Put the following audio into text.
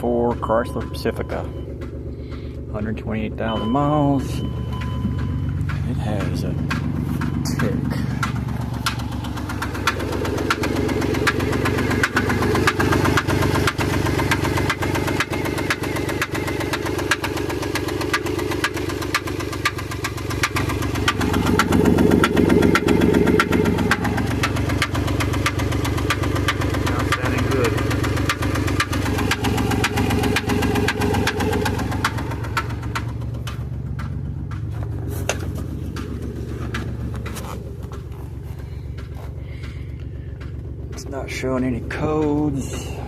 2004 Chrysler Pacifica. 128,000 miles. It has a tick. It's not showing any codes.